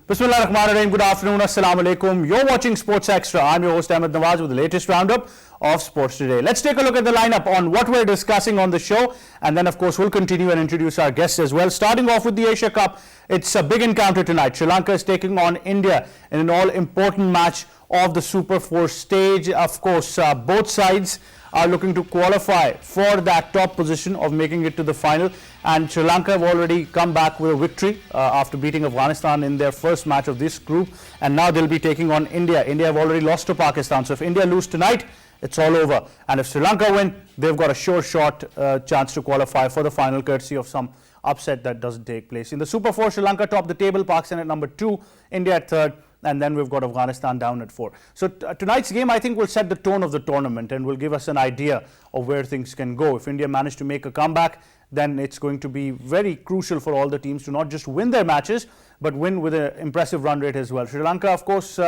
Bismillahirrahmanirrahim. Good afternoon. Assalamu alaikum. You're watching Sports Extra. I'm your host Ahmed Nawaz with the latest roundup of sports today. Let's take a look at the lineup on what we're discussing on the show, and then of course we'll continue and introduce our guests as well. Starting off with the Asia Cup, it's a big encounter tonight. Sri Lanka is taking on India in an all-important match of the Super 4 stage. Of course, both sides are looking to qualify for that top position of making it to the final, and Sri Lanka have already come back with a victory after beating Afghanistan in their first match of this group, and now they'll be taking on India. India have already lost to Pakistan, so if India lose tonight, it's all over, and if Sri Lanka win, they've got a sure shot chance to qualify for the final, courtesy of some upset that doesn't take place. In the Super 4, Sri Lanka top the table, Pakistan at number 2, India at 3rd, and then we've got Afghanistan down at 4. So tonight's game, I think, will set the tone of the tournament and will give us an idea of where things can go. If India manage to make a comeback, then it's going to be very crucial for all the teams to not just win their matches, but win with an impressive run rate as well. Sri Lanka, of course,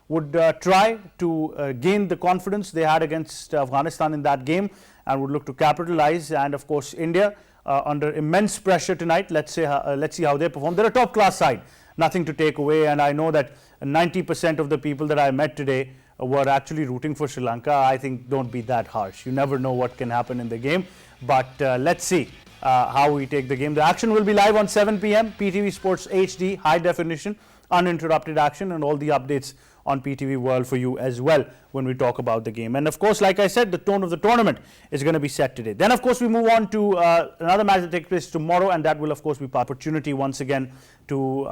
would try to gain the confidence they had against Afghanistan in that game and would look to capitalize. And of course, India under immense pressure tonight. Let's see how they perform. They're a top-class side, nothing to take away, and I know that 90% of the people that I met today were actually rooting for Sri Lanka. I think don't be that harsh. You never know what can happen in the game, but let's see how we take the game. The action will be live on 7 p.m. PTV Sports HD, high definition, uninterrupted action, and all the updates on PTV World for you as well when we talk about the game. And of course, like I said, the tone of the tournament is going to be set today. Then of course we move on to another match that takes place tomorrow, and that will of course be opportunity once again to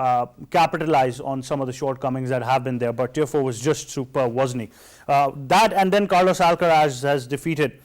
capitalize on some of the shortcomings that have been there. But TIAFOE was just super, wasn't he? That, and then Carlos Alcaraz has defeated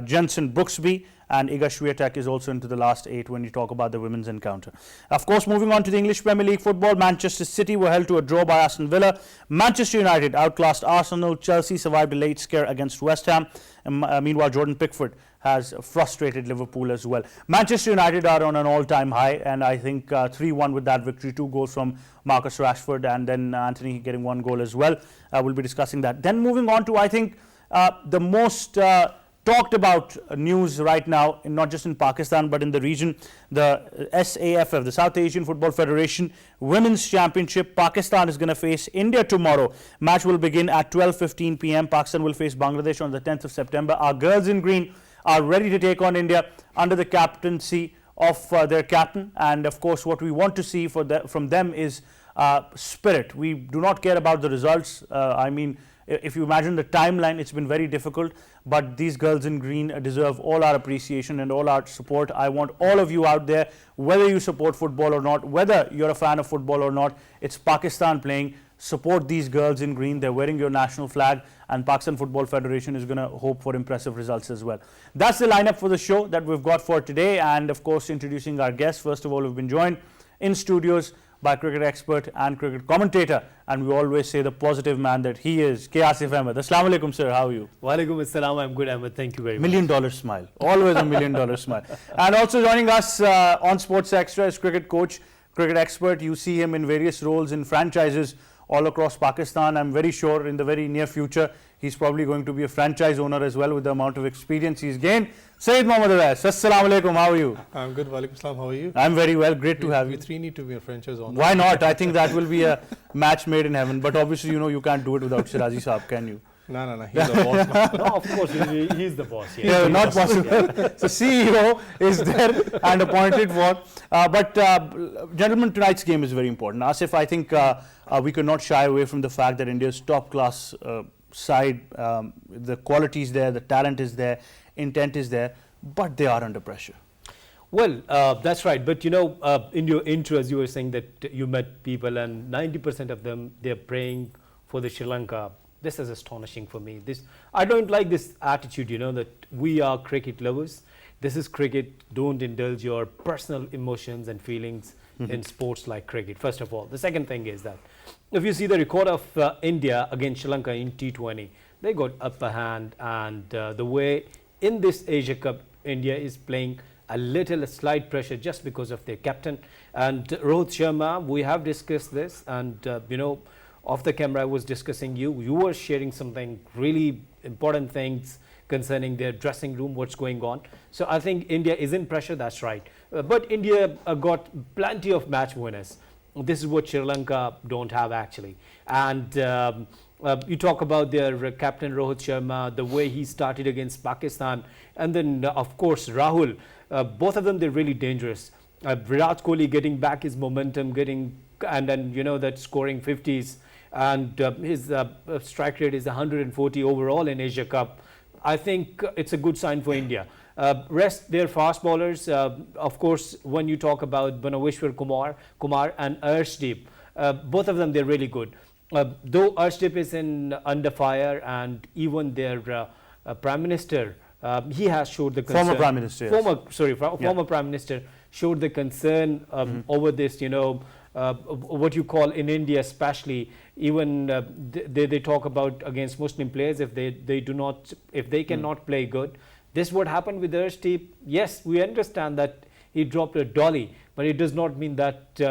Jensen Brooksby, and Iga Swiatek is also into the last 8 when you talk about the women's encounter. Of course, moving on to the English Premier League football, Manchester City were held to a draw by Aston Villa. Manchester United outclassed Arsenal. Chelsea survived a late scare against West Ham. And, meanwhile, Jordan Pickford has frustrated Liverpool as well. Manchester United are on an all-time high, and I think 3-1 with that victory. 2 goals from Marcus Rashford, and then Anthony getting 1 goal as well. We'll be discussing that. Then moving on to, I think, the most talked about news right now, not just in Pakistan but in the region, the SAFF, the South Asian Football Federation Women's Championship. Pakistan is going to face India tomorrow. Match will begin at 12:15 p.m. Pakistan will face Bangladesh on the 10th of September. Our girls in green are ready to take on India under the captaincy of their captain, and of course what we want to see from them is spirit. We do not care about the results. I mean, if you imagine the timeline, it's been very difficult, but these girls in green deserve all our appreciation and all our support. I want all of you out there, whether you support football or not, whether you're a fan of football or not, it's Pakistan playing. Support these girls in green. They're wearing your national flag, and Pakistan Football Federation is going to hope for impressive results as well. That's the lineup for the show that we've got for today, and of course introducing our guests. First of all, we've been joined in studios by cricket expert and cricket commentator, and we always say the positive man that he is, K. Asif Ahmed. Assalamu alaikum, sir. How are you? Wa alaikum assalam. I'm good, Ahmed. Thank you very much. $1 million smile. Always a $1 million smile. And also joining us on Sports Extra is cricket coach, cricket expert. You see him in various roles in franchises all across Pakistan. I'm very sure in the very near future he's probably going to be a franchise owner as well with the amount of experience he's gained. Sayyid Mohammad Awais, assalamu alaikum, how are you? I'm good, wa alaikum assalam, how are you? I'm very well, great to have you. We three need to be a franchise owner. Why not? I think that will be a match made in heaven, but obviously you know you can't do it without Shirazi Saab, can you? No, he's the boss. No, of course, he's the boss. Yeah, not possible. So CEO is there and appointed for. But gentlemen, tonight's game is very important. Asif, I think we could not shy away from the fact that India's top-class side, the quality is there, the talent is there, intent is there, but they are under pressure. Well, that's right. But you know, in your intro, as you were saying that you met people and 90% of them, they're praying for the Sri Lanka. This is astonishing for me. I don't like this attitude, you know, that we are cricket lovers. This is cricket. Don't indulge your personal emotions and feelings in sports like cricket, first of all. The second thing is that if you see the record of India against Sri Lanka in T20, they got upper hand, and the way in this Asia Cup, India is playing a slight pressure just because of their captain. And Rohit Sharma, we have discussed this, and you know, off the camera I was discussing you were sharing something really important things concerning their dressing room, what's going on. So I think India is in pressure, that's right. But India got plenty of match winners. This is what Sri Lanka don't have actually. And you talk about their captain Rohit Sharma, the way he started against Pakistan, and then of course Rahul. Both of them, they're really dangerous. Virat Kohli getting back his momentum, and then that scoring 50s, and his strike rate is 140 overall in Asia Cup. I think it's a good sign for India. Rest their fast bowlers. Of course, when you talk about Bhuvneshwar Kumar and Arshdeep, both of them, they're really good. Though Arshdeep is under fire, and even their Prime Minister, he has showed the concern. Former Prime Minister, yes. Former Prime Minister showed the concern over this, what you call in India especially, even they talk about against Muslim players if they cannot play good. This what happened with Arshdeep. Yes, we understand that he dropped a dolly, but it does not mean that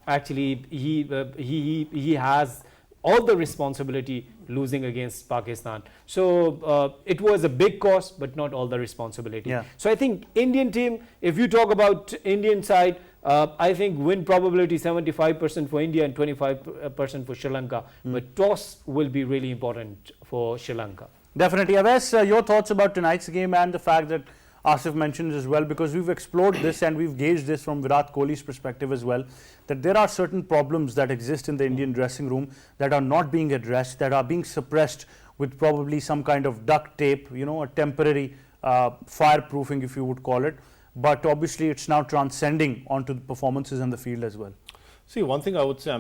actually he has all the responsibility losing against Pakistan. So it was a big cost, but not all the responsibility. Yeah. So I think Indian team, if you talk about Indian side, I think win probability 75% for India and 25% for Sri Lanka. But toss will be really important for Sri Lanka. Definitely. Avais, your thoughts about tonight's game and the fact that Asif mentioned as well, because we've explored this and we've gauged this from Virat Kohli's perspective as well, that there are certain problems that exist in the Indian dressing room that are not being addressed, that are being suppressed with probably some kind of duct tape, a temporary fireproofing, if you would call it. But obviously it's now transcending onto the performances in the field as well. See, one thing I would say,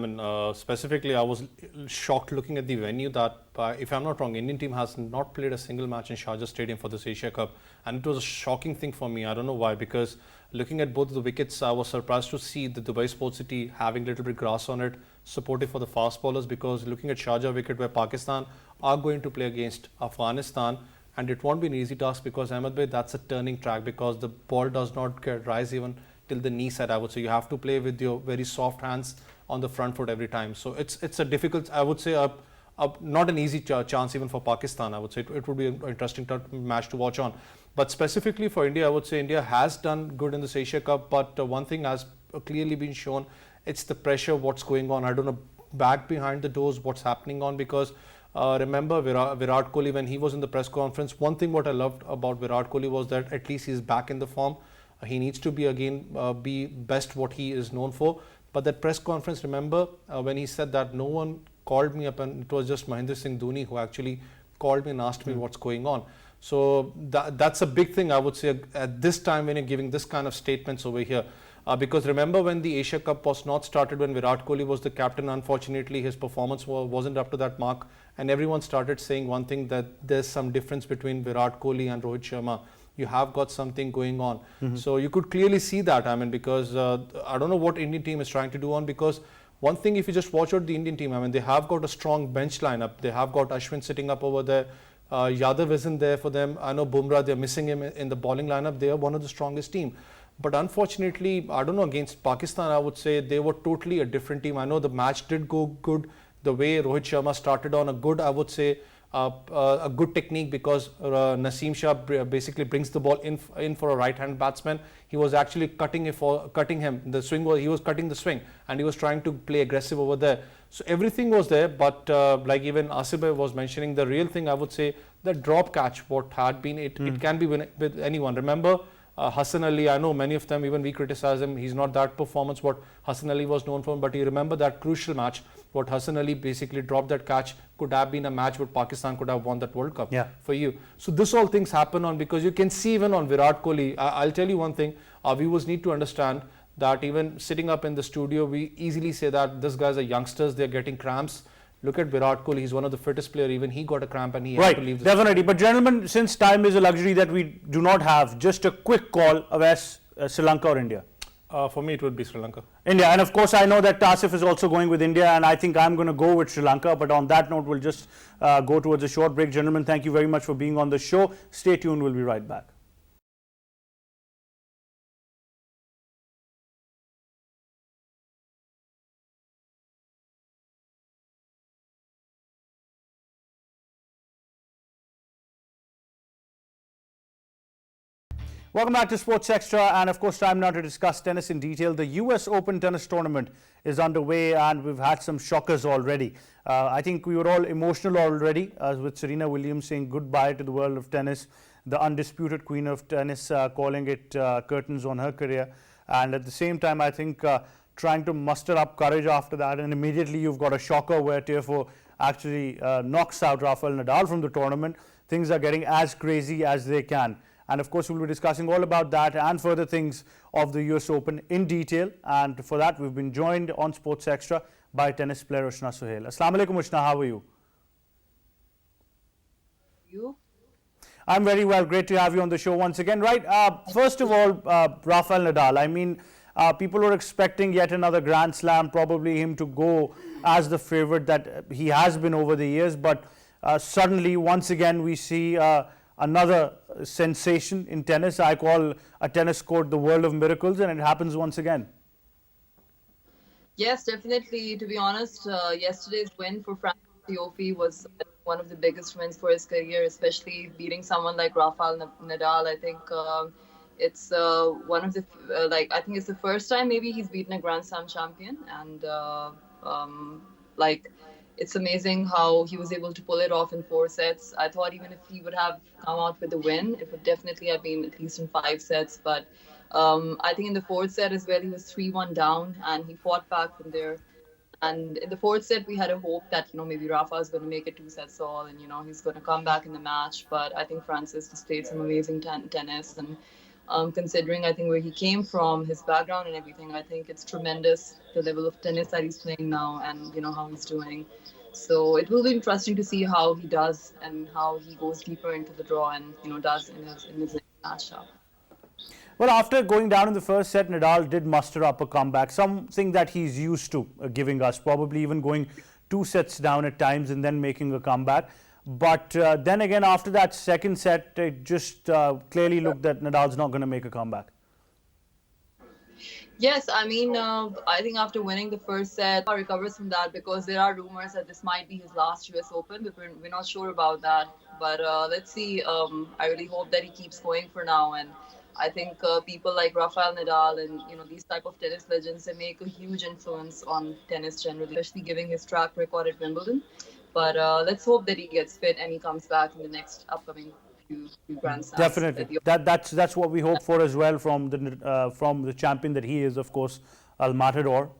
specifically, I was shocked looking at the venue that, if I'm not wrong, Indian team has not played a single match in Sharjah Stadium for this Asia Cup. And it was a shocking thing for me. I don't know why, because looking at both of the wickets, I was surprised to see the Dubai Sports City having a little bit grass on it, supportive for the fast bowlers, because looking at Sharjah wicket where Pakistan are going to play against Afghanistan, and it won't be an easy task because, Ahmed Bhai, that's a turning track because the ball does not rise even till the knee side, I would say. You have to play with your very soft hands on the front foot every time. So it's a difficult, I would say, not an easy chance even for Pakistan. I would say it would be an interesting match to watch on. But specifically for India, I would say India has done good in this Asia Cup. But one thing has clearly been shown, it's the pressure, what's going on. I don't know, back behind the doors, what's happening on, because remember Virat Kohli, when he was in the press conference, one thing what I loved about Virat Kohli was that at least he's back in the form. He needs to be best what he is known for. But that press conference, remember when he said that no one called me up, and it was just Mahendra Singh Dhoni who actually called me and asked me what's going on. So that's a big thing, I would say, at this time when you're giving this kind of statements over here. Because remember when the Asia Cup was not started, when Virat Kohli was the captain, unfortunately his performance wasn't up to that mark, and everyone started saying one thing, that there's some difference between Virat Kohli and Rohit Sharma. You have got something going on. So you could clearly see that, because I don't know what Indian team is trying to do on, because one thing, if you just watch out the Indian team, they have got a strong bench lineup. They have got Ashwin sitting up over there. Yadav isn't there for them. I know Bumrah, they're missing him in the bowling lineup. They are one of the strongest team. But unfortunately, I don't know, against Pakistan, I would say they were totally a different team. I know the match did go good. The way Rohit Sharma started on a good, I would say, a good technique, because Naseem Shah basically brings the ball in for a right-hand batsman. He was actually cutting him. The swing he was cutting the swing, and he was trying to play aggressive over there. So everything was there, but like even Asif Bhai was mentioning, the real thing, I would say, the drop catch, what had been, it can be with anyone. Remember Hassan Ali, I know many of them, even we criticize him, he's not that performance what Hassan Ali was known for, but you remember that crucial match, what Hassan Ali basically dropped that catch, could have been a match where Pakistan could have won that World Cup for you. So this all things happen on, because you can see even on Virat Kohli, I'll tell you one thing, our viewers need to understand that even sitting up in the studio, we easily say that these guys are youngsters, they're getting cramps. Look at Virat Kohli, he's one of the fittest players, even he got a cramp and he had to leave the definitely. But gentlemen, since time is a luxury that we do not have, just a quick call, Avais, Sri Lanka or India? For me, it would be Sri Lanka. India, and of course I know that Asif is also going with India, and I think I'm going to go with Sri Lanka. But on that note, we'll just go towards a short break. Gentlemen, thank you very much for being on the show. Stay tuned, we'll be right back. Welcome back to Sports Extra, and of course, time now to discuss tennis in detail. The US Open tennis tournament is underway, and we've had some shockers already. I think we were all emotional already with Serena Williams saying goodbye to the world of tennis, the undisputed queen of tennis, calling it curtains on her career. And at the same time, I think trying to muster up courage after that, and immediately you've got a shocker where TIAFOE actually knocks out Rafael Nadal from the tournament. Things are getting as crazy as they can. And of course, we'll be discussing all about that and further things of the US Open in detail. And for that, we've been joined on Sports Extra by tennis player Ushna Suhail. Assalamu alaikum, Ushna. How are you? You? I'm very well. Great to have you on the show once again. Right. First of all, Rafael Nadal. I mean, people were expecting yet another Grand Slam, probably him to go as the favorite that he has been over the years. But suddenly, once again, we see another sensation in tennis. I call a tennis court the world of miracles, and it happens once again. Yes, definitely. To be honest, yesterday's win for Francis Tiafoe was one of the biggest wins for his career, especially beating someone like Rafael Nadal. I think it's one of the I think it's the first time maybe he's beaten a Grand Slam champion, and it's amazing how he was able to pull it off in 4 sets. I thought even if he would have come out with the win, it would definitely have been at least in 5 sets. But I think in the 4th set as well, he was 3-1 down, and he fought back from there. And in the 4th set, we had a hope that, maybe Rafa is going to make it 2 sets all, and, he's going to come back in the match. But I think Francis just played some amazing tennis. And considering, I think, where he came from, his background and everything, I think it's tremendous, the level of tennis that he's playing now and, how he's doing. So it will be interesting to see how he does and how he goes deeper into the draw and, does in his next matchup. Well, after going down in the first set, Nadal did muster up a comeback, something that he's used to giving us, probably even going 2 sets down at times and then making a comeback. But then again, after that second set, it just clearly looked that Nadal's not going to make a comeback. Yes, I mean, I think after winning the first set, he recovers from that because there are rumors that this might be his last US Open, but we're not sure about that. But let's see. I really hope that he keeps going for now. And I think people like Rafael Nadal and, these type of tennis legends, they make a huge influence on tennis generally, especially given his track record at Wimbledon. But let's hope that he gets fit and he comes back in the next upcoming few Grand Slams. Definitely. That's what we hope for as well from the champion that he is, of course. Al Matador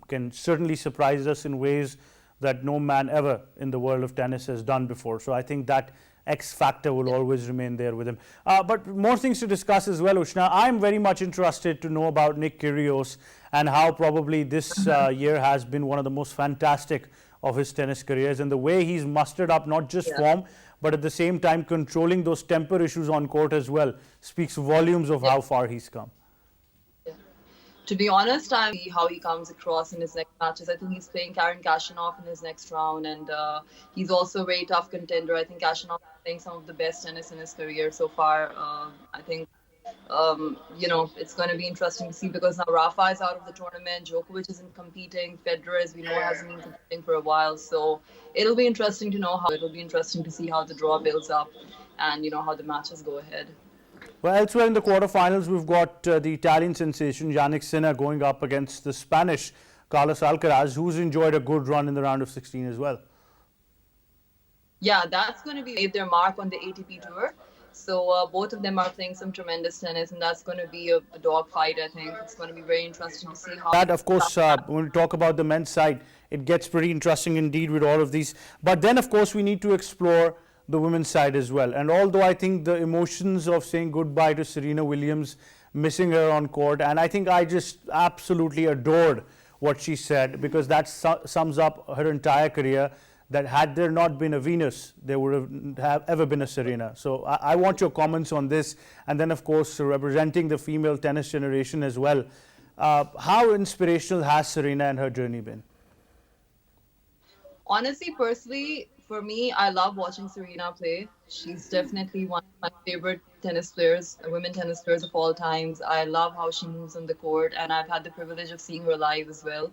can certainly surprise us in ways that no man ever in the world of tennis has done before. So I think that X factor will always remain there with him. But more things to discuss as well, Ushna. I'm very much interested to know about Nick Kyrgios and how probably this year has been one of the most fantastic of his tennis careers, and the way he's mustered up not just form, but at the same time controlling those temper issues on court as well speaks volumes of how far he's come. To be honest, I see how he comes across in his next matches. I think he's playing Karen Khachanov in his next round, and he's also a very tough contender. I think Khachanov is playing some of the best tennis in his career so far. I think, it's going to be interesting to see because now Rafa is out of the tournament, Djokovic isn't competing, Federer, as we know, hasn't been competing for a while. So it'll be interesting to see how the draw builds up and, how the matches go ahead. Well, elsewhere in the quarterfinals, we've got the Italian sensation Jannik Sinner going up against the Spanish Carlos Alcaraz, who's enjoyed a good run in the round of 16 as well. Yeah, that's going to be their mark on the ATP Tour. So both of them are playing some tremendous tennis, and that's going to be a dog fight, I think. It's going to be very interesting to see how... That, of course, when we talk about the men's side, it gets pretty interesting indeed with all of these. But then, of course, we need to explore the women's side as well. And although I think the emotions of saying goodbye to Serena Williams, missing her on court, and I think I just absolutely adored what she said, because that sums up her entire career, that had there not been a Venus, there would have ever been a Serena. So I want your comments on this, and then of course representing the female tennis generation as well. How inspirational has Serena and her journey been? Honestly, personally, for me, I love watching Serena play. She's definitely one of my favorite tennis players, women tennis players of all times. I love how she moves on the court, and I've had the privilege of seeing her live as well.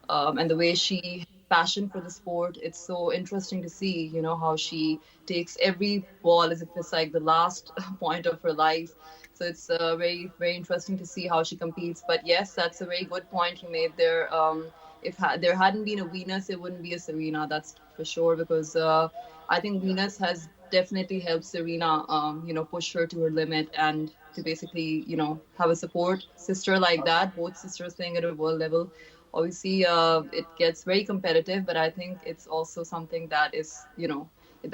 And the way she passion for the sport. It's so interesting to see, how she takes every ball as if it's like the last point of her life. So it's very, very interesting to see how she competes. But yes, that's a very good point you made there. If there hadn't been a Venus, it wouldn't be a Serena, that's for sure, because I think Venus has definitely helped Serena, push her to her limit and to basically, have a support sister like that, both sisters playing at a world level. Obviously, it gets very competitive, but I think it's also something that is,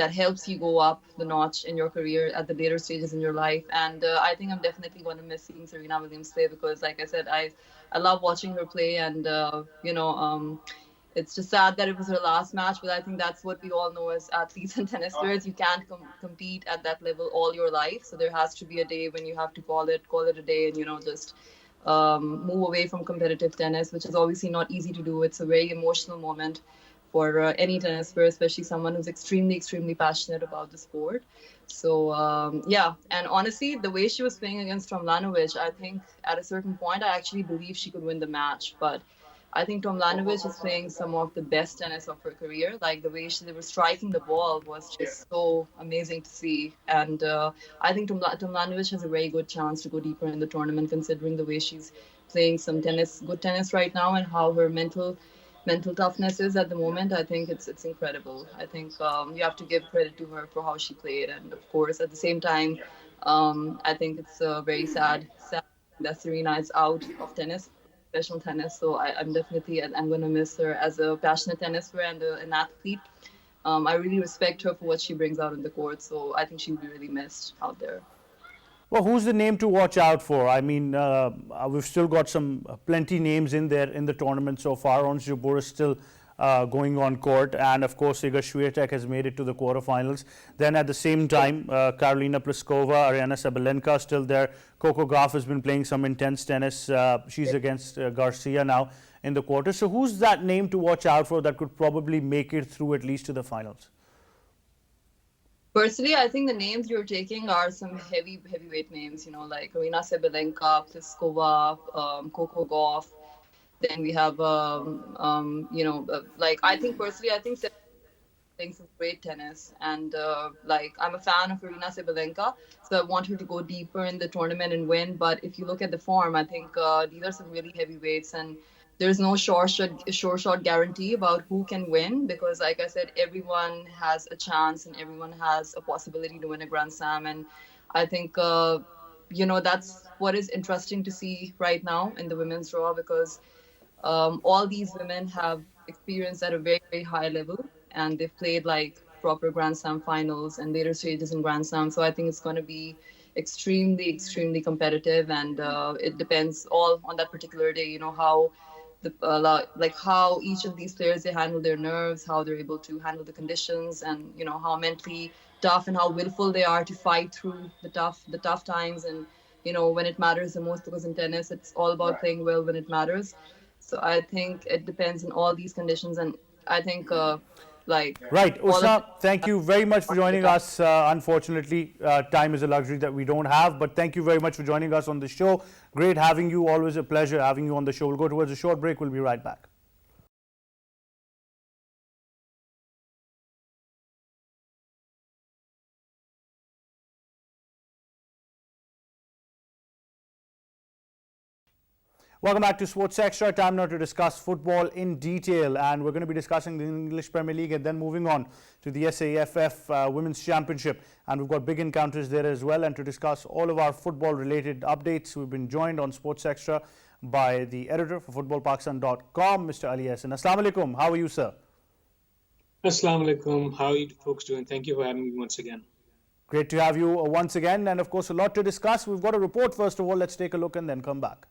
that helps you go up the notch in your career at the later stages in your life. And I think I'm definitely going to miss seeing Serena Williams play because, like I said, I love watching her play, and it's just sad that it was her last match, but I think that's what we all know as athletes and tennis players. You can't compete at that level all your life, so there has to be a day when you have to call it a day, and just move away from competitive tennis, which is obviously not easy to do. It's a very emotional moment for any tennis player, especially someone who's extremely, extremely passionate about the sport. So yeah, and honestly, the way she was playing against Tomljanovic, I think at a certain point, I actually believe she could win the match, but I think Tomljanovic is playing some of the best tennis of her career. Like the way they were striking the ball was just so amazing to see. And I think Tomljanovic has a very good chance to go deeper in the tournament, considering the way she's playing some good tennis right now, and how her mental toughness is at the moment. I think it's incredible. I think you have to give credit to her for how she played, and of course, at the same time, I think it's very sad that Serena is out of tennis, professional tennis. So I'm going to miss her as a passionate tennis player and an athlete. I really respect her for what she brings out in the court. So I think she'll be really missed out there. Well, who's the name to watch out for? I mean, we've still got some plenty names in there in the tournament so far. Ons Jabeur is still going on court, and of course Iga Swiatek has made it to the quarterfinals. Then at the same time, Karolina Pliskova, Aryna Sabalenka still there. Coco Gauff has been playing some intense tennis. She's against Garcia now in the quarter. So who's that name to watch out for that could probably make it through at least to the finals? Personally, I think the names you're taking are some heavyweight names, like Aryna Sabalenka, Pliskova, Coco Gauff. Then we have, I think personally, I think playing some great tennis, and I'm a fan of Aryna Sabalenka, so I want her to go deeper in the tournament and win. But if you look at the form, I think these are some really heavyweights, and there's no sure shot guarantee about who can win, because like I said, everyone has a chance and everyone has a possibility to win a Grand Slam. And I think that's what is interesting to see right now in the women's draw, because all these women have experience at a very, very high level, and they've played like proper Grand Slam finals and later stages in Grand Slam. So I think it's going to be extremely, extremely competitive, and it depends all on that particular day, how how each of these players, they handle their nerves, how they're able to handle the conditions, and how mentally tough and how willful they are to fight through the tough times, and when it matters the most, because in tennis it's all about playing well when it matters. So I think it depends on all these conditions, and I think Right, Usna, thank you very much for joining us. Unfortunately, time is a luxury that we don't have, but thank you very much for joining us on the show. Great having you, always a pleasure having you on the show. We'll go towards a short break, we'll be right back. Welcome back to Sports Extra. Time now to discuss football in detail, and we're going to be discussing the English Premier League and then moving on to the SAFF Women's Championship, and we've got big encounters there as well. And to discuss all of our football related updates, we've been joined on Sports Extra by the editor for footballpakistan.com, Mr. Ali Hassan. Assalamu alaikum. How are you, sir? Assalamu alaikum. How are you folks doing? Thank you for having me once again. Great to have you once again, and of course a lot to discuss. We've got a report first of all. Let's take a look and then come back.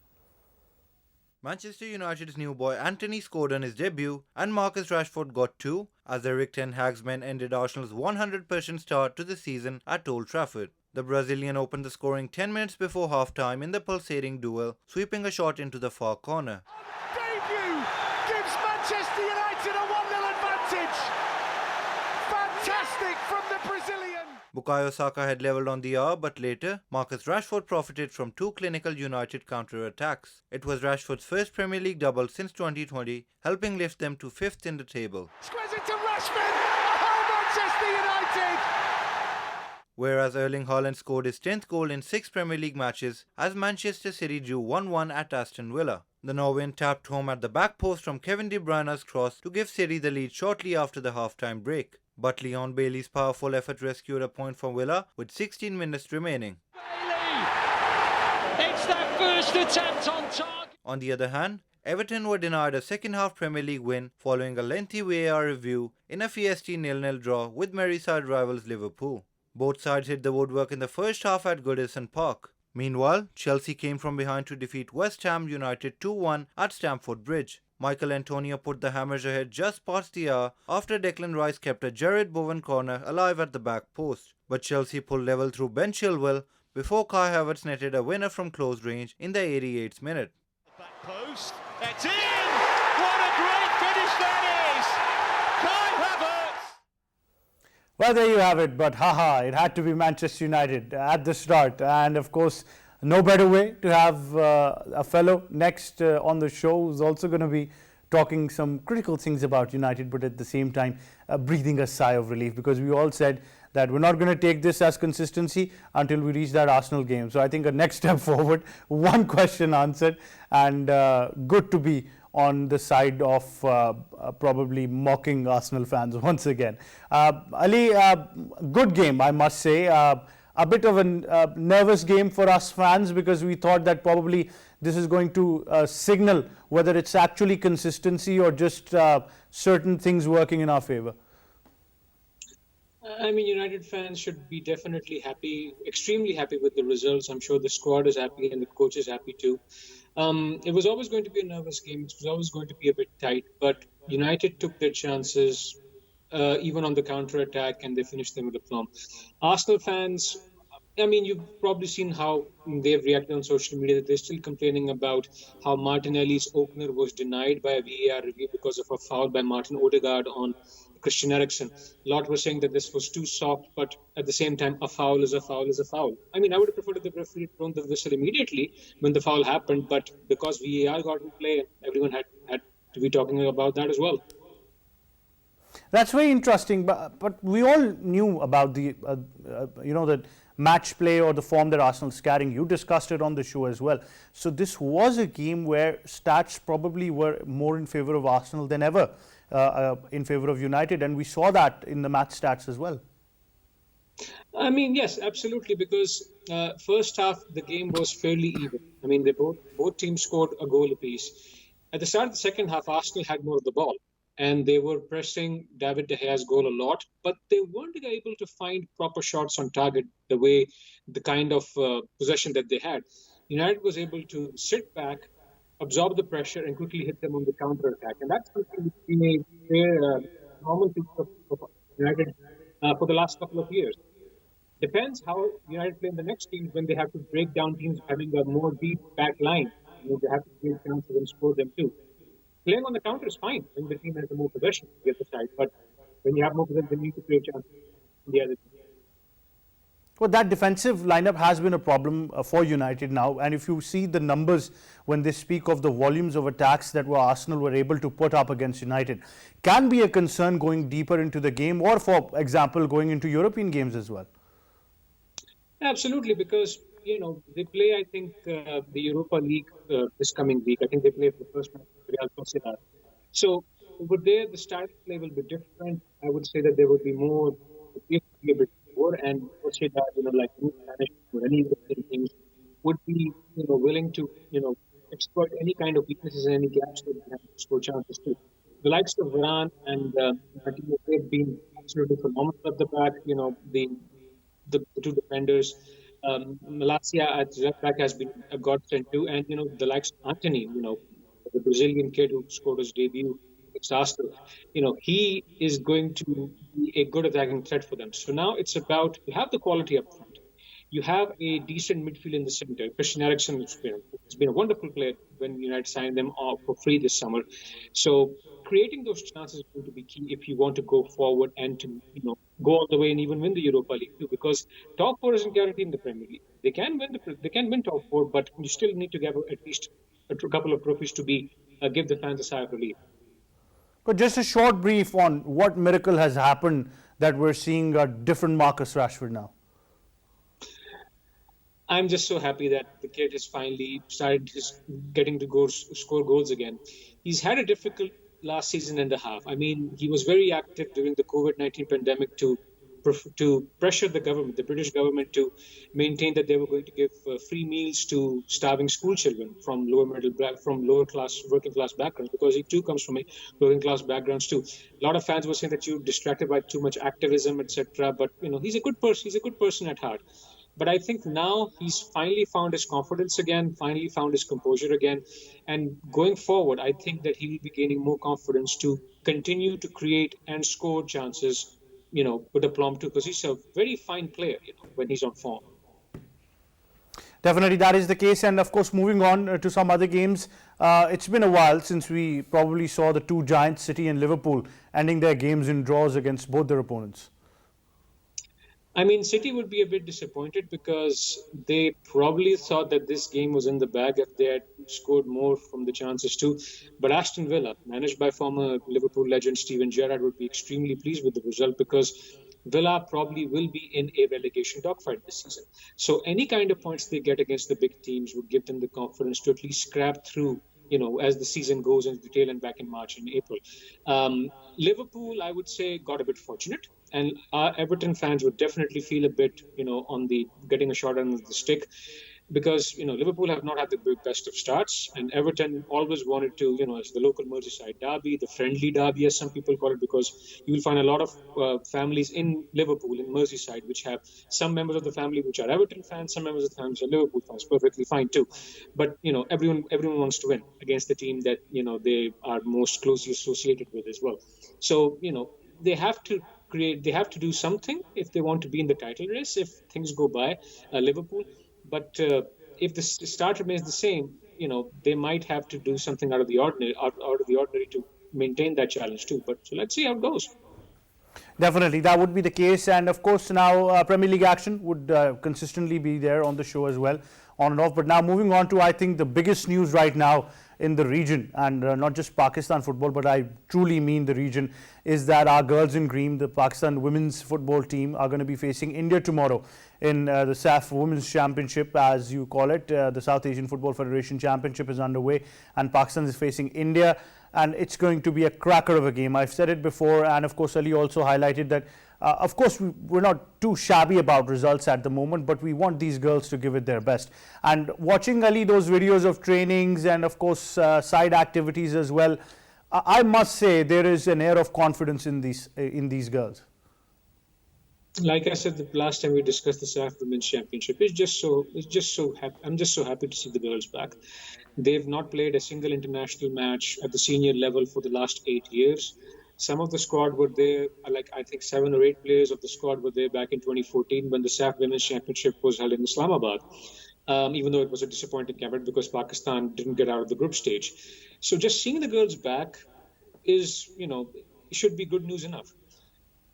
Manchester United's new boy Anthony scored on his debut, and Marcus Rashford got 2 as Eric Ten Hag's men ended Arsenal's 100% start to the season at Old Trafford. The Brazilian opened the scoring 10 minutes before half-time in the pulsating duel, sweeping a shot into the far corner. Debut gives Manchester United a 1-0 advantage. Fantastic from the Brazilian. Bukayo Saka had levelled on the hour, but later, Marcus Rashford profited from two clinical United counter-attacks. It was Rashford's first Premier League double since 2020, helping lift them to 5th in the table. Squares it to Rashford! Oh, Manchester United! Whereas Erling Haaland scored his 10th goal in 6 Premier League matches as Manchester City drew 1-1 at Aston Villa. The Norwegian tapped home at the back post from Kevin De Bruyne's cross to give City the lead shortly after the half-time break. But Leon Bailey's powerful effort rescued a point for Villa with 16 minutes remaining. Bailey! It's their first attempt on target! On the other hand, Everton were denied a second-half Premier League win following a lengthy VAR review in a feisty 0-0 draw with Merseyside rivals Liverpool. Both sides hit the woodwork in the first half at Goodison Park. Meanwhile, Chelsea came from behind to defeat West Ham United 2-1 at Stamford Bridge. Michael Antonio put the Hammers ahead just past the hour after Declan Rice kept a Jared Bowen corner alive at the back post. But Chelsea pulled level through Ben Chilwell before Kai Havertz netted a winner from close range in the 88th minute. Back post, it's in! What a great finish that is! Kai Havertz! Well, there you have it, but haha, it had to be Manchester United at the start. And of course, no better way to have a fellow next on the show who's also going to be talking some critical things about United, but at the same time breathing a sigh of relief, because we all said that we're not going to take this as consistency until we reach that Arsenal game. So I think a next step forward, one question answered, and good to be on the side of probably mocking Arsenal fans once again. Ali, good game, I must say. A bit of a nervous game for us fans, because we thought that probably this is going to signal whether it's actually consistency or just certain things working in our favour. I mean, United fans should be definitely happy, extremely happy with the results. I'm sure the squad is happy and the coach is happy too. It was always going to be a nervous game. It was always going to be a bit tight, but United took their chances even on the counter-attack, and they finished them with aplomb. Arsenal fans, I mean, you've probably seen how they've reacted on social media, that they're still complaining about how Martinelli's opener was denied by a VAR review because of a foul by Martin Odegaard on Christian Eriksen. A lot were saying that this was too soft, but at the same time, a foul is a foul is a foul. I mean, I would have preferred if the referee had thrown the whistle immediately when the foul happened, but because VAR got in play, everyone had to be talking about that as well. That's very interesting, but we all knew about the the match play or the form that Arsenal's carrying. You discussed it on the show as well. So this was a game where stats probably were more in favour of Arsenal than ever in favour of United, and we saw that in the match stats as well. I mean, yes, absolutely, because first half the game was fairly even. I mean, both teams scored a goal apiece. At the start of the second half, Arsenal had more of the ball, and they were pressing David De Gea's goal a lot, but they weren't able to find proper shots on target the kind of possession that they had. United was able to sit back, absorb the pressure, and quickly hit them on the counter-attack. And that's something that's been a normal thing of United for the last couple of years. Depends how United play in the next teams when they have to break down teams having a more deep back line. They have to create chances and score them too. Playing on the counter is fine when the team has more possession on the other side, but when you have more possession, you need to create chances on the other team. Well, that defensive lineup has been a problem for United now, and if you see the numbers when they speak of the volumes of attacks that Arsenal were able to put up against United, can be a concern going deeper into the game, or for example going into European games as well. Absolutely, because they play, I think, the Europa League this coming week. I think they play for the first match with Real Sociedad. So over there, the style of play will be different. I would say that there would be more, a bit more, and Sociedad, like Spanish or any of the things, would be, willing to, exploit any kind of weaknesses and any gaps that they have to score chances too. The likes of Varane and Martinez, they've been absolutely phenomenal at the back. The two defenders. Malacia at left back has been a godsend too, and the likes of Anthony, the Brazilian kid who scored his debut against Arsenal, he is going to be a good attacking threat for them. So now it's about, you have the quality up front, You have a decent midfield in the center. Christian Eriksen has been a wonderful player when United signed them off for free this summer. So creating those chances is going to be key if you want to go forward and to go all the way and even win the Europa League too. Because top four isn't guaranteed in the Premier League. They can win top four, but you still need to get at least a couple of trophies to be give the fans a sigh of relief. But just a short brief on what miracle has happened that we're seeing a different Marcus Rashford now. I'm just so happy that the kid has finally started getting to score goals again. He's had a difficult last season and a half. I mean, he was very active during the COVID-19 pandemic to pressure the government, the British government, to maintain that they were going to give free meals to starving school children from lower class, working class backgrounds, because he too comes from a working class backgrounds too. A lot of fans were saying that you're distracted by too much activism, etc. But he's a good person. He's a good person at heart. But I think now he's finally found his confidence again, finally found his composure again. And going forward, I think that he will be gaining more confidence to continue to create and score chances, with aplomb too, because he's a very fine player, when he's on form. Definitely that is the case. And of course, moving on to some other games, it's been a while since we probably saw the two giants, City and Liverpool, ending their games in draws against both their opponents. I mean, City would be a bit disappointed because they probably thought that this game was in the bag if they had scored more from the chances too. But Aston Villa, managed by former Liverpool legend Steven Gerrard, would be extremely pleased with the result because Villa probably will be in a relegation dogfight this season. So any kind of points they get against the big teams would give them the confidence to at least scrap through, as the season goes into the tail end back in March and April. Liverpool, I would say, got a bit fortunate. And our Everton fans would definitely feel a bit, on the getting a shot under the stick, because Liverpool have not had the best of starts, and Everton always wanted to, as the local Merseyside derby, the friendly derby, as some people call it, because you will find a lot of families in Liverpool, in Merseyside, which have some members of the family which are Everton fans, some members of the family which are Liverpool fans, perfectly fine too. But everyone wants to win against the team that they are most closely associated with as well. So they have to do something if they want to be in the title race if things go by Liverpool. But if the start remains the same, they might have to do something out of the ordinary to maintain that challenge too. But so let's see how it goes. Definitely, that would be the case. And of course, now Premier League action would consistently be there on the show as well, on and off. But now moving on to, I think, the biggest news right now in the region, and not just Pakistan football, but I truly mean the region, is that our girls in green, the Pakistan women's football team, are going to be facing India tomorrow in the SAF Women's Championship, as you call it. The South Asian Football Federation Championship is underway, and Pakistan is facing India, and it's going to be a cracker of a game. I've said it before, and of course Ali also highlighted that of course we're not too shabby about results at the moment, but we want these girls to give it their best. And watching Ali those videos of trainings and of course side activities as well, I must say there is an air of confidence in these girls. Like I said the last time we discussed the SAF Women's Championship, I'm just so happy to see the girls back. They've not played a single international match at the senior level for the last 8 years. Some of the squad were there, I think 7 or 8 players of the squad were there back in 2014 when the SAF Women's Championship was held in Islamabad, even though it was a disappointing effort because Pakistan didn't get out of the group stage. So just seeing the girls back is, should be good news enough.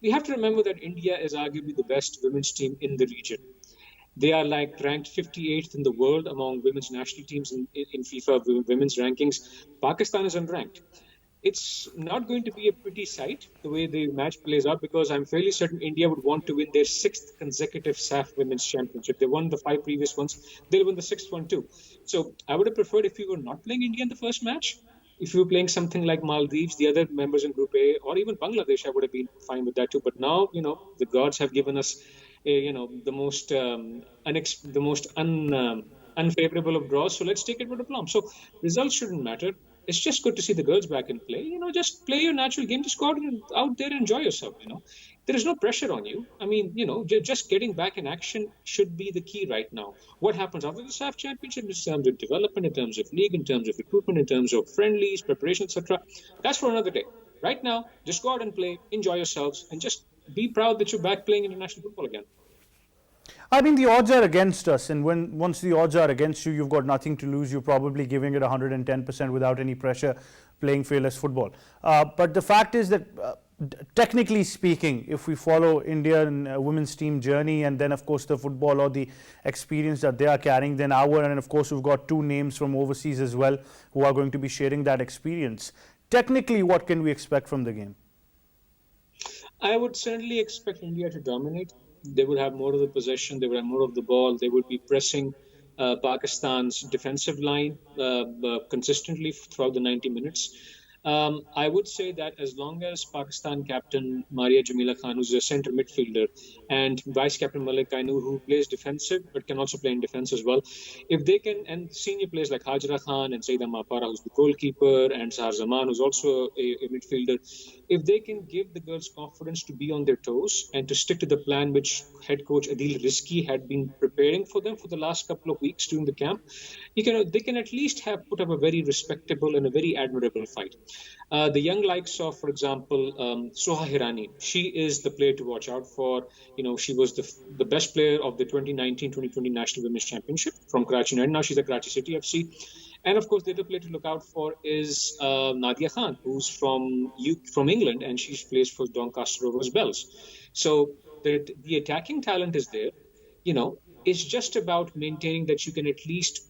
We have to remember that India is arguably the best women's team in the region. They are ranked 58th in the world among women's national teams in FIFA women's rankings. Pakistan is unranked. It's not going to be a pretty sight the way the match plays out, because I'm fairly certain India would want to win their 6th consecutive SAF Women's Championship. They won the 5 previous ones. They'll win the 6th one too. So I would have preferred if we were not playing India in the first match. If we were playing something like Maldives, the other members in Group A, or even Bangladesh, I would have been fine with that too. But now, the gods have given us, the most unfavorable of draws. So let's take it with a plum. So results shouldn't matter. It's just good to see the girls back in play. Just play your natural game. Just go out there and enjoy yourself. There is no pressure on you. I mean, just getting back in action should be the key right now. What happens after the SAF Championship in terms of development, in terms of league, in terms of recruitment, in terms of friendlies, preparation, etc. That's for another day. Right now, just go out and play, enjoy yourselves, and just be proud that you're back playing international football again. I mean, the odds are against us, and once the odds are against you, you've got nothing to lose. You're probably giving it 110% without any pressure, playing fearless football. But the fact is that, technically speaking, if we follow Indian women's team journey, and then of course the football or the experience that they are carrying, then and of course we've got two names from overseas as well who are going to be sharing that experience. Technically, what can we expect from the game? I would certainly expect India to dominate. They would have more of the possession, they would have more of the ball, they would be pressing Pakistan's defensive line consistently throughout the 90 minutes. I would say that as long as Pakistan captain Maria Jamila Khan, who's a center midfielder, and vice captain Malik Kainu, who plays defensive but can also play in defense as well, if they can, and senior players like Hajra Khan and Saida Mapara, who's the goalkeeper, and Sahar Zaman, who's also a midfielder, if they can give the girls confidence to be on their toes and to stick to the plan which head coach Adil Rizki had been preparing for them for the last couple of weeks during the camp, they can at least have put up a very respectable and a very admirable fight. The young likes of, for example, Soha Hirani, she is the player to watch out for. She was the best player of the 2019-2020 National Women's Championship from Karachi, and now she's at Karachi City FC. And of course, the other player to look out for is Nadia Khan, who's from England, and she plays for Doncaster Rovers Bells. So the attacking talent is there. It's just about maintaining that you can at least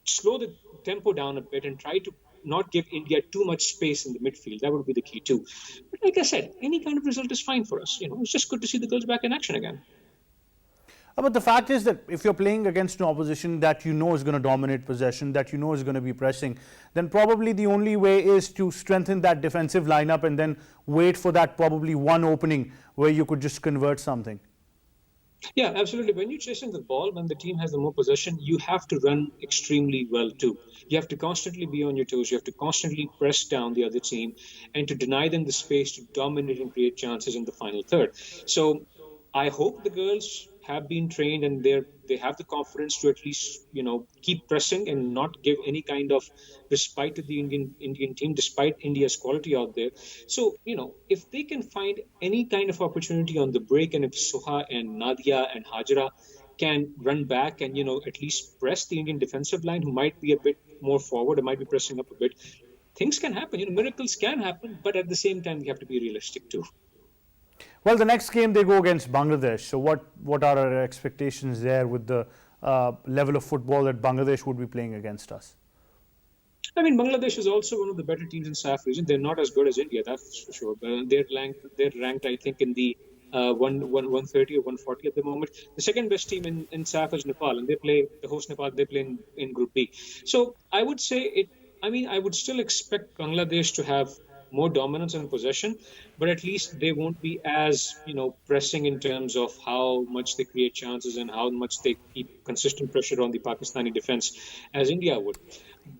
slow the tempo down a bit and try to not give India too much space in the midfield. That would be the key too. But like I said, any kind of result is fine for us. It's just good to see the girls back in action again. But the fact is that if you're playing against an opposition that you know is going to dominate possession, that you know is going to be pressing, then probably the only way is to strengthen that defensive lineup and then wait for that probably one opening where you could just convert something. Yeah, absolutely. When you're chasing the ball, when the team has the more possession, you have to run extremely well too. You have to constantly be on your toes. You have to constantly press down the other team and to deny them the space to dominate and create chances in the final third. So I hope the girls have been trained and they have the confidence to at least keep pressing and not give any kind of respite to the Indian team despite India's quality out there. So if they can find any kind of opportunity on the break, and if Soha and Nadia and Hajra can run back and at least press the Indian defensive line, who might be a bit more forward or might be pressing up a bit, things can happen. Miracles can happen, but at the same time we have to be realistic too. Well, the next game they go against Bangladesh. So what are our expectations there with the level of football that Bangladesh would be playing against us? I mean, Bangladesh is also one of the better teams in SAF region. They're not as good as India, that's for sure. They're ranked, I think, in the 130 or 140 at the moment. The second best team in SAF is Nepal, and the host Nepal, they play in Group B. So I would say I would still expect Bangladesh to have more dominance and possession, but at least they won't be as pressing in terms of how much they create chances and how much they keep consistent pressure on the Pakistani defense as India would.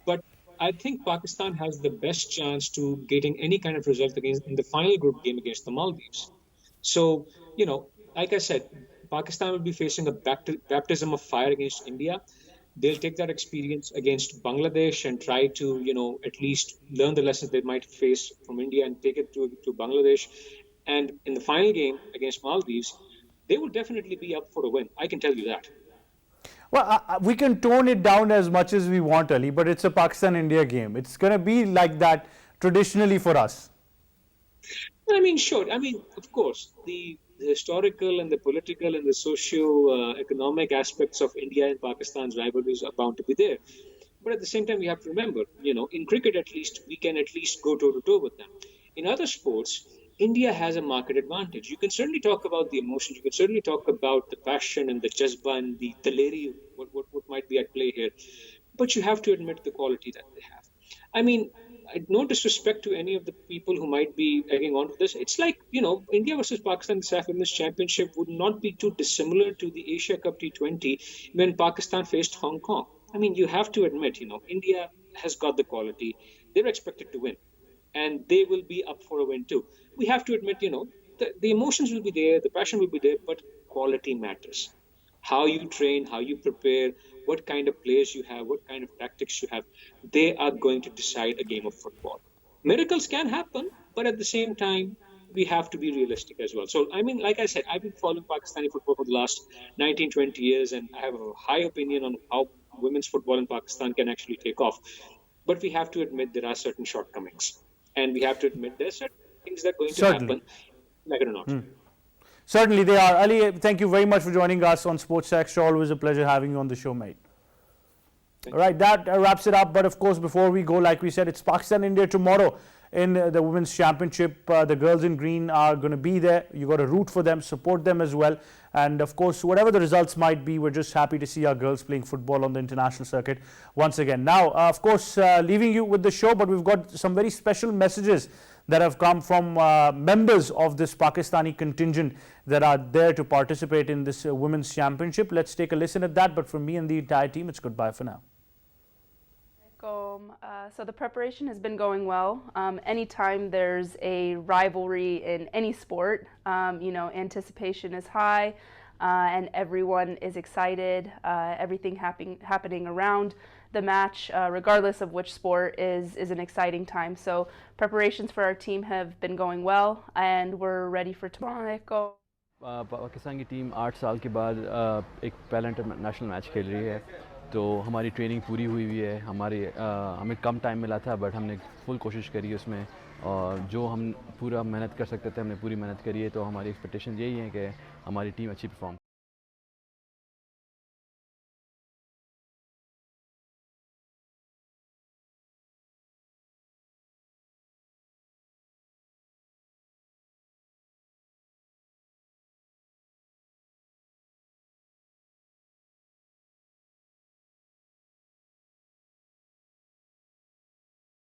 But I think Pakistan has the best chance to getting any kind of result in the final group game against the Maldives. So like I said, Pakistan will be facing a baptism of fire against India. They'll take that experience against Bangladesh and try to, at least learn the lessons they might face from India and take it to Bangladesh. And in the final game against Maldives, they will definitely be up for a win. I can tell you that. Well, we can tone it down as much as we want, Ali, but it's a Pakistan-India game. It's going to be like that traditionally for us. I mean, sure. I mean, of course, the historical and the political and the socio-economic aspects of India and Pakistan's rivalries are bound to be there. But at the same time, we have to remember, in cricket at least, we can at least go toe-to-toe with them. In other sports, India has a market advantage. You can certainly talk about the emotions. You can certainly talk about the passion and the jazba and the daleri, what might be at play here. But you have to admit the quality that they have. I mean, no disrespect to any of the people who might be egging on to this. It's like, India versus Pakistan in the SAF Women's Championship would not be too dissimilar to the Asia Cup T20 when Pakistan faced Hong Kong. I mean, you have to admit, India has got the quality. They're expected to win. And they will be up for a win too. We have to admit, the emotions will be there, the passion will be there, but quality matters. How you train, how you prepare, what kind of players you have, what kind of tactics you have, they are going to decide a game of football. Miracles can happen, but at the same time, we have to be realistic as well. So, I mean, like I said, I've been following Pakistani football for the last 19, 20 years, and I have a high opinion on how women's football in Pakistan can actually take off. But we have to admit there are certain shortcomings. And we have to admit there's certain things that are going to happen, like it or not. Certainly they are. Ali, thank you very much for joining us on Sports Extra. Always a pleasure having you on the show, mate. All right, that wraps it up. But of course, before we go, like we said, it's Pakistan-India tomorrow in the Women's Championship. The girls in green are going to be there. You got to root for them, support them as well. And of course, whatever the results might be, we're just happy to see our girls playing football on the international circuit once again. Now, of course, leaving you with the show, but we've got some very special messages that have come from members of this Pakistani contingent that are there to participate in this Women's Championship. Let's take a listen at that. But from me and the entire team, it's goodbye for now. So the preparation has been going well. Anytime there's a rivalry in any sport, anticipation is high and everyone is excited. Everything happening around the match, regardless of which sport, is an exciting time. So preparations for our team have been going well and we're ready for tomorrow. Pakistan की team 8 साल के बाद एक पहला international match खेल रही है, तो हमारी ट्रेनिंग पूरी हुई है. हमें कम टाइम मिला था, बट हमने फुल कोशिश करी उसमें, और जो हम पूरा मेहनत कर सकते थे हमने पूरी मेहनत करी है. तो हमारी एक्सपेक्टेशन यही है कि हमारी टीम अच्छी परफॉर्म